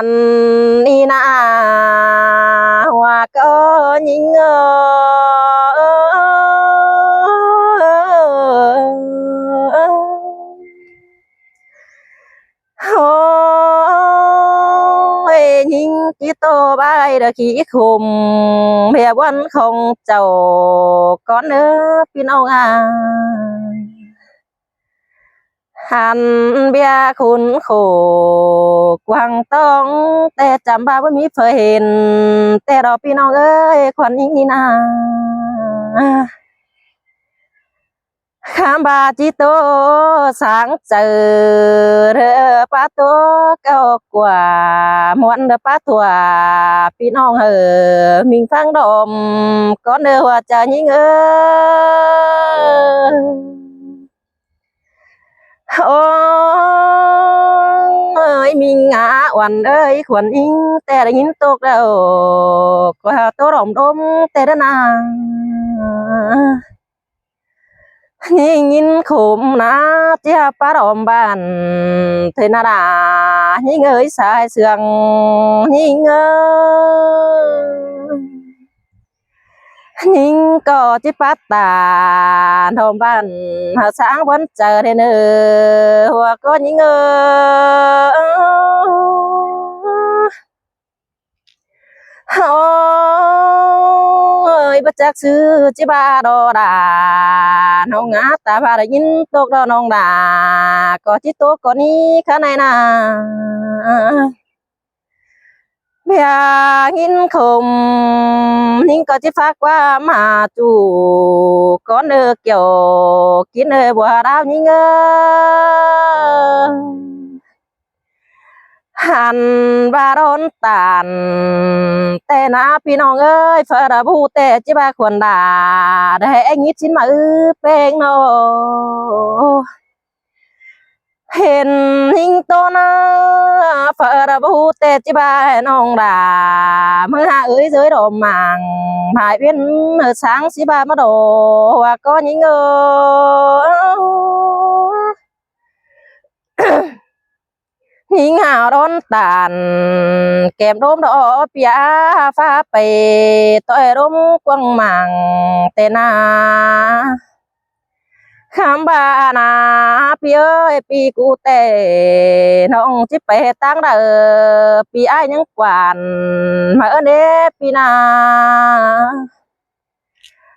hàn đi na hoa có những ôi nhìn cái tô bay đã khí khùng mẹ vẫn không giàu con nữa pin ông àหันเบียคุณโขกวางต้องแต่จำบ้าว่ามีเคยเห็นแต่เราพี่น้องเอ้ยควันนี้นี่นาข้ามบาจิโตสางเจอเรือป้าตัวเก่ากว่ามวนเรือป้าตัวพี่น้องมิงฟังดมก็เนื้อว่าจะยิ่งโอ้ยมิงอาวันเอ้ยขวัญอิงแต่ได้ยินตกแล้วก็ตัวรอมดมแต่ละนางยินขุมนะเจ้าป้ารอมบ้านเทนาดายิงเอ้ยสายเสืองยิงยิงก็จิปัตตาทอมบ้านหาช้างวันเจอเนอหัวก็ยิงโอ้ยบัจักซื้อจิบาดอดาน้องงาตาบาได้ยินตกดอน้องดาก็จิโตก็นี้ข้าในนาเบียงินคมนิ่งก็จิฟักว่ามาจูก็เนื้อเกี่ยวกินเนื้อบัวดาวยิงหันบาร้อนตานแต่นะพี่น้องเอ้ยเฟอร์บูแต่จิบาควรด่าได้ให้งิดชิ้นมาเป็งโนเห็นหิงโตนะเฟอร์บูแต่จิบาน้องด่าเมื่อเอ้ยdưới đồ màngหายเป็นsángสิบามาโดว่าก็ยิงหิงหาวร้อนตานแก้มโดมดอกเปียฟ้าไปต่อยร่มกวางมังเตนาคำบานาพี่เอ้ยปีกูเตน้องจิไปตั้งเด้อปีไอ้ยังกวานมาเด้ปีนา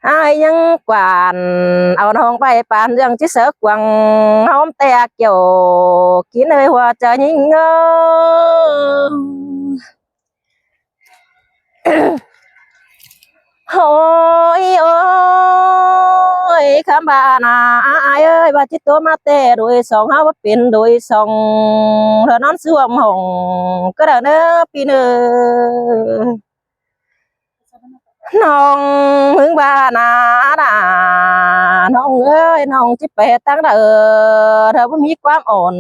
ไอ้ยังกวานเอาน้องไปปานยังจิเสกวังหอมแต่เกี่ยวกินเลยหัวใจยิ่งโอ้ยโอ้ยคำบานาไอ้เอ้ยบาจิตโตมาเตะโดยสองเฮาว่าเป็นโดยสองเธอนอนสวมห้องก็ได้เนื้อปีเนื้อน้องมึงบานาดาน้องเอ้ยน้องจิไปตั้งเด้อเธอบ่มีความอ่อน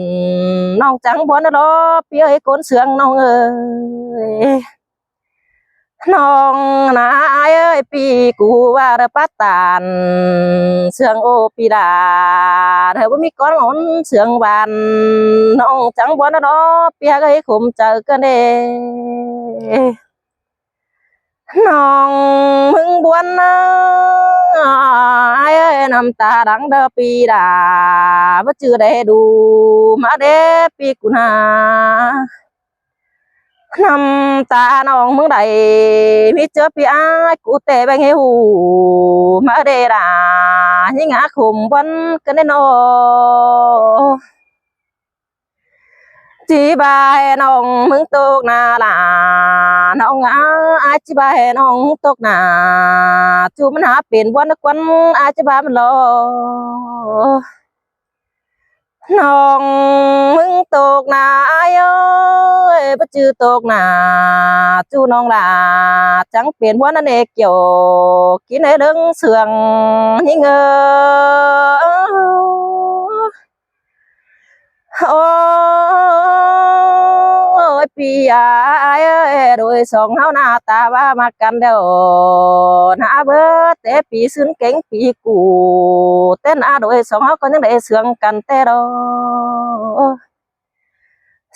น้องจังบ่นะดอกพี่เอ้ยคนเสืองน้องเอ้ยน้องนาเอ้ยปีกูว่าเด้อปัตตานเสืองโอปีดาเธอบ่มีก้อนอ่อนเสืองบานน้องจังบ่นะดอกพี่เอ้ยข่มเจอกันเด้น้องมึงบวนนะไอ้น้ำตาดังเด้อปีดาบ่จือได้ดูมาเด้ปีกุนาน้ำตาน้องมึงได้มีเจอปีอ้ายกูเตะแบงเฮหูมาเด้ดายิ่งหาขุมวันกันได้นอจีบายน้องมึงตกนาลาน้องอาจีบายน้องตกนาจูมันหาเป็นวันควันอาจีบายมันรอน้องมึงตกนาเอ้ยบ่จือตกนาจูน้องลาจังเปลี่ยนวันนั่นเองเกี่ยวกินให้ดึงเสื่องยิ่งโอ้ยปีอ้ายโดยสองเฮาหน้าตาว่ามากันเด้อหน้าเบิดแต่ปีซึ้งเก่งปีกูเต้นโดยสองเฮาก็ยังได้เสื่องกันแต่ดอ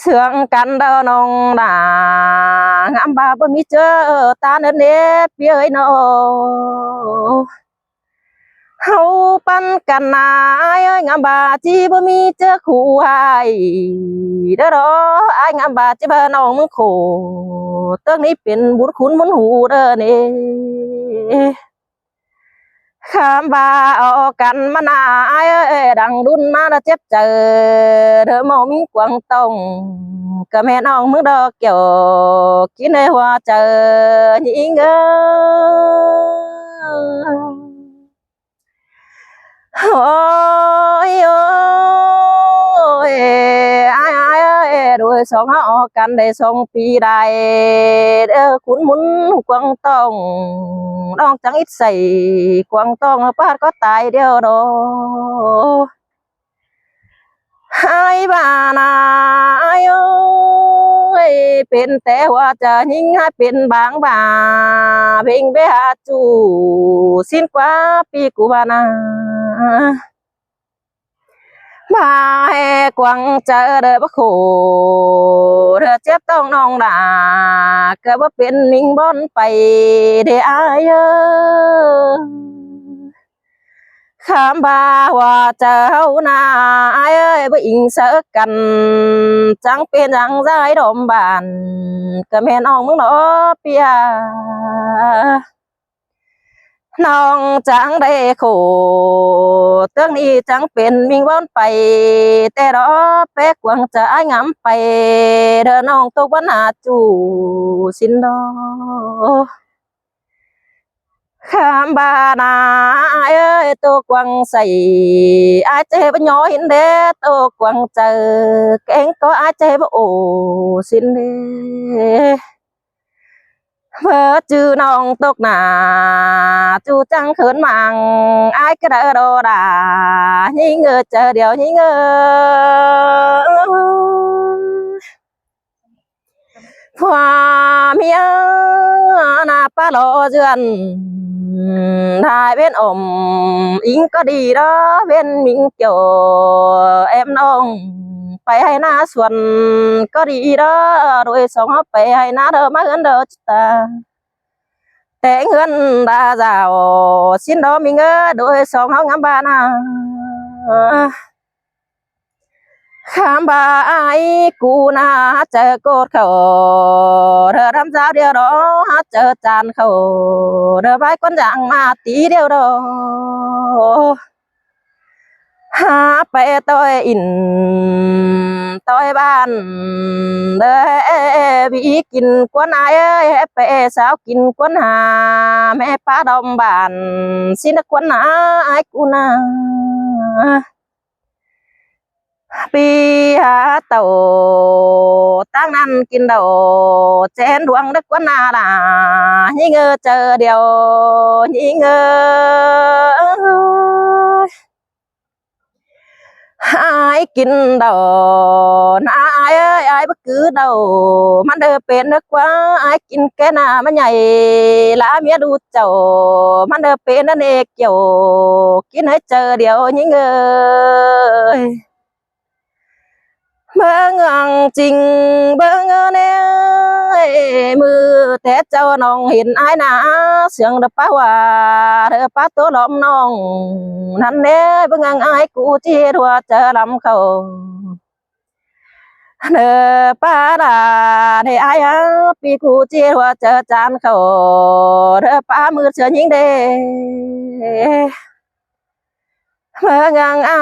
เสื่องกันเด้อน้องด่างามบาบ่มีเจอตาเนื้อเน็บเย้ยน้อเฮาปันกันนายเอ้ยงามบาจีบ่มีเจอคู่ให้เด้อรออ้ายงามบาจีบ่น้องมึงโคเติ้งนี้เป็นบุญคุณบุญหูเด้อนี่ข้ามบาเอากันมานายเอ้ยดังดุนมาแล้วเจ็บเจอเธอมองมีกวางตองก็แม่น้องมึงดอกเกี่ยวกินในหัวเจอยิงเอ้โอ้ยโอ้ยอ้ายอ้ายเอ้ยโดยสองเฮาออกกันได้2 ปีได้เด้อคุณหมุนกวางตองน้องจังอิดใส่กวางตองป้าก็ตายเดียวดอกให้บ้านาโอ้ยเป็นแต่ว่าจะยิ่งให้เป็นบางบาเพ่งไปหาจูสิ้นกว่าปีกูบานามาแหกวังเจอเด้อบ่โคเธอเจ็บต้องน้องด่าก็บ่เป็นมิงบอนไปได้อายเอ้อข้ามบาว่าเจ้านาอายเอ้ยบ่อิงเสอกันจังเป็นจังใจดมบานก็แม่น้องมึงเนาะเปียน้องจังได้โคเตื้องนี้จังเป็นมิงวอนไปแต่รอแป๊กหวังจะอ้ายงามไปเด้อน้องตกวันหาจูสินดอข้ามบานาเอ้ยตกวังใส่อาเจ็บย้อยเด้ตกวังเจอแกงก็อาเจ็บโอสินเด้เมื่อจื้อน้องตกหนาจูจังเขินมังอายก็เด้อโดดายิ่งเงอเจอเดี๋ยวยิ่งเงอความเมียนาป้าโลเจือนถ่ายเป็นอมอิงก็ดีđó bên mình kiểu emน้องไปให้หน้าสวนก็ดีđó rồi xong hấpไปให้หน้าเด้อมาเงินเด้อจิตาแต่เงินดาเจ้าสิ้นดอมีเงินโดยสองเฮางามบานาข้ามบาไอ้กูน่าเจอโกดเขาเธอทำสาวเดียวดอเจอจานเขาเธอไปก้นอย่างมาตีเดียวดอหาไปต่อยอินต่อยบ้านเด้อบีกินกวนไอ้ไปสาวกินกวนหาแม่ป้าดอมบ้านสินกวนหาไอ้กูน่าปีหาเต่าตั้งนั้นกินเดาเจนดวงดึกกว่านาล่ะยิ่งเงอเจอเดียวยิ่งเงอหายกินเดานายเอ้ยไอ้บ่คือเดามันเด้อเป็นเด้อกว่าไอ้กินแก่หน้ามันใหญ่ลาเมียดูเจ้ามันเด้อเป็นนั่นเองเกี่ยวกินให้เจอเดียวยิ่งเงยเบิ่งจริงเบิ่งแน่มือแต่เจ้าน้องเห็นอ้ายนาเสียงเด้อป้าว่าเด้อป้าตัวล้อมน้องนั่นแน่เบิ่งอ้ายกูจีรัวเจอลำเขาเด้อป้าดาเด้อ้ายปีกูจีรัวเจอจานเขาเด้อป้ามือเชื่อยิงเด้เมื่องังไอ้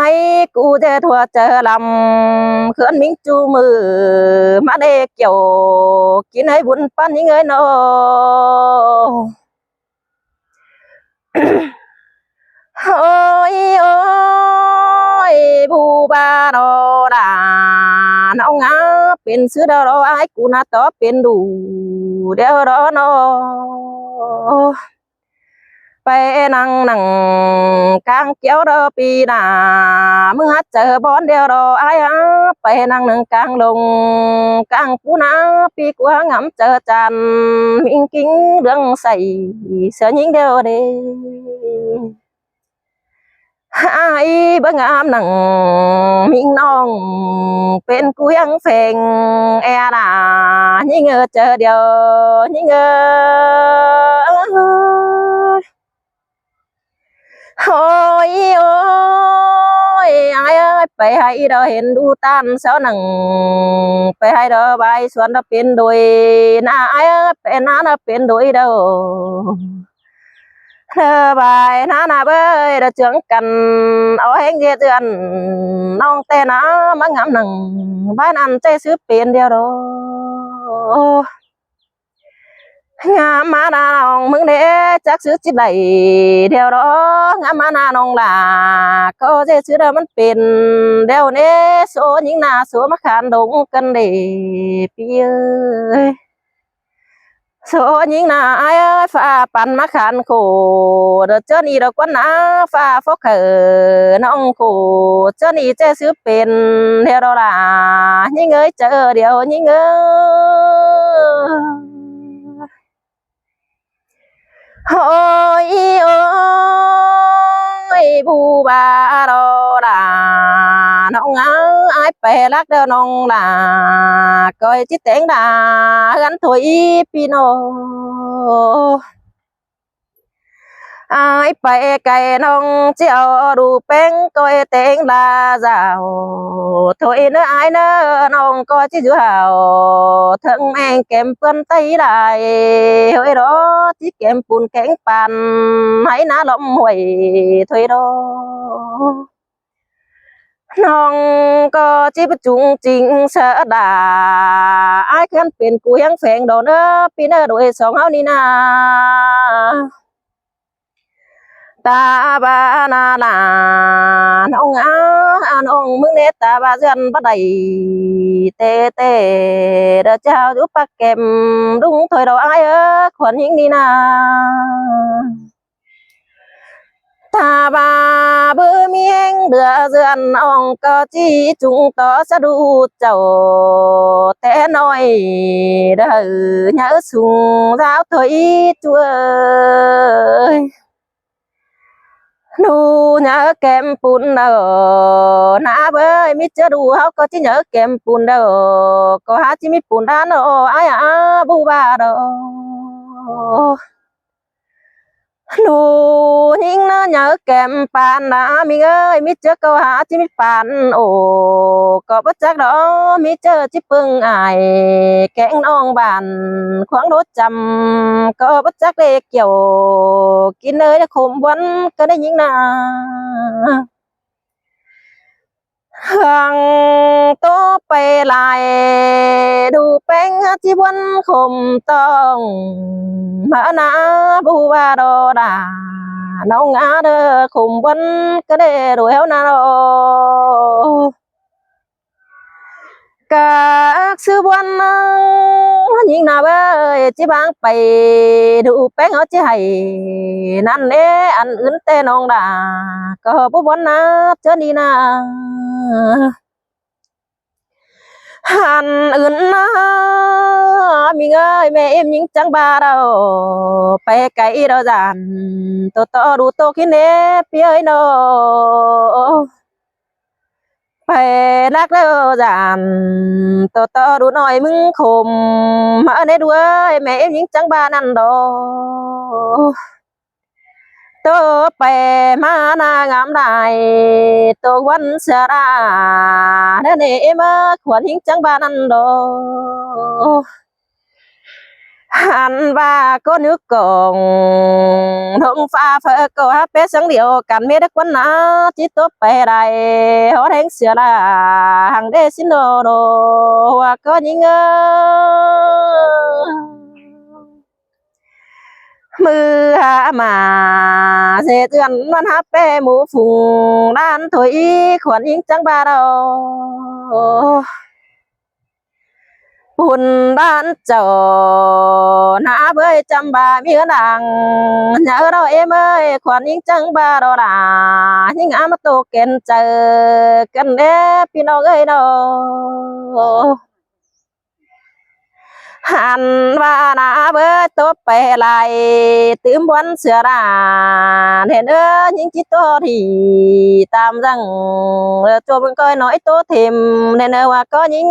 กูจะทัวเจอลำเขื่อนมิงจูมือมาเด็กเกี่ยวกินให้บุญปั้นยิ่งเอ้ยโนโอ้ยโอ้ยบูบาโนดาน้องงาเป็นซื้อดาวไอ้กูน่าต่อเป็นดูเดี๋ยวรอโนไปนั่งกลางเกี่ยวรอปีหน้าเมื่อเจอบอนเดียวรอไอ้ไปนั่งกลางลงกลางปูนาปีกว่างำเจอจันมิงกิ้งเรื่องใส่เสื้อยิงเดียวเด้ ai bơ ngam nằng mình nong bên cuiang phèn e là nhí ngơ chờ điều nhí ngơ ôi ôi ai ơi phải hay đó hiện đu tan sao nằng phải hay đó bài xuân đó bên đôi na ai ơi phải na nó bên đôi đâu bài na bơi đã trưởng cần ở hang dê tươn non tê nó mang ngắm nằng bán ăn tê sứ tiền điều đó ngắm má na nong mừng đế chắc sứ chỉ đầy điều đó ngắm má na nong là có dê sứ đóมันเป็นđiều nế số những na số mắc khăn đúng cân để bia số những na ai ơi pha pan mắc khăn khổ đợt chơi đi đâu quán ná pha phốc khờ nong khổ chơi đi chơi sứเป็นtheo đó là những người chờ điều những người ôi ôi bu ba đô là nong ai bè lắc đơ nong là coi chiếc tiếng là gắn thổi pino ai bè cây nong chiều đủ bén coi tiếng là giàu thôi nữa ai nữa nong coi chứ hào thân em kèm phân tay lại hồi đó chỉ kèm bùn kén bàn hãy ná lộng huệ thôi đó nong có chỉ bất trung chính sợ đà ai khănเป็นกูยังแฝงโดนปีเนอโดยสองเฮานี่นาตาบานาลาน้องน้องมึงเนตาบาเดือนบ่ได้เตเตเด้อเจ้าอยู่ปักเก็มดุงถอยดอกอ้ายขวัญหิงนี่นาตาบาเบื่อเมียงเดือเดือนอ่องก็จีจุงต่อสะดุดเจ้าแต่น้อยเด้อnhớ sung giáo thôi chúa nu nhớ kem bún đâu na bơi mi chưa đủ hao có chỉ nhớ kem bún đâu có há chỉ mi bún đan đâu ai bu ba đâu nu nhưng nó nhớ kem pan đã mi ơi mi chưa có há chỉ mi pan ồ có bất chắc đó mi chưa chỉ pưng ai kẹn non bàn khoáng đốt chầm có bất chắc để kiểu kín nơi nó khom vẫn cái đấy những nào hàng tô pe lại đủ bánh chỉ vẫn khom tông mà na bu ba đô đà nông ngã đơ khom vẫn cái đấy rồi héo na đâu các sư quan những nào bơi chỉ bang bay đủ bén ở chỉ hay nan nè ăn ướn tê nong đà có bố bón na chơi đi na ăn ướn na mình ơi mẹ em những trắng ba đâu bay cái đâu dàn to đủ to khi nè phía ấy đâu phải lắc lơ giàn to đủ nói mừng khom mà nè đuôi mẹ em những trắng ba năn đồ to phải mà na ngắm lại to quấn xa ra nè nè em khuẩn những trắng ba năn đồ ăn ba có nước cồn không pha phở có hát bé sáng điệu cắn mê đất quấn ná chỉ tốt bè đài hóa đánh xưa là hàng đê xin đồ đồ và có những mưa hạ mà dễ duyên văn hát bé mũ phùng đan thôi khuẩn những trắng ba đâu buồn đan chờ nã bơi trăm ba miếng đằng nhớ đâu em ơi khoan những trắng ba đó là những ám tô kén chờ cần đế pino gây đâu hàn và đã với tốt bè lại tướm bón sửa đà nên những chiếc tô thì tạm rằng cho mình coi nói tốt thêm nên có những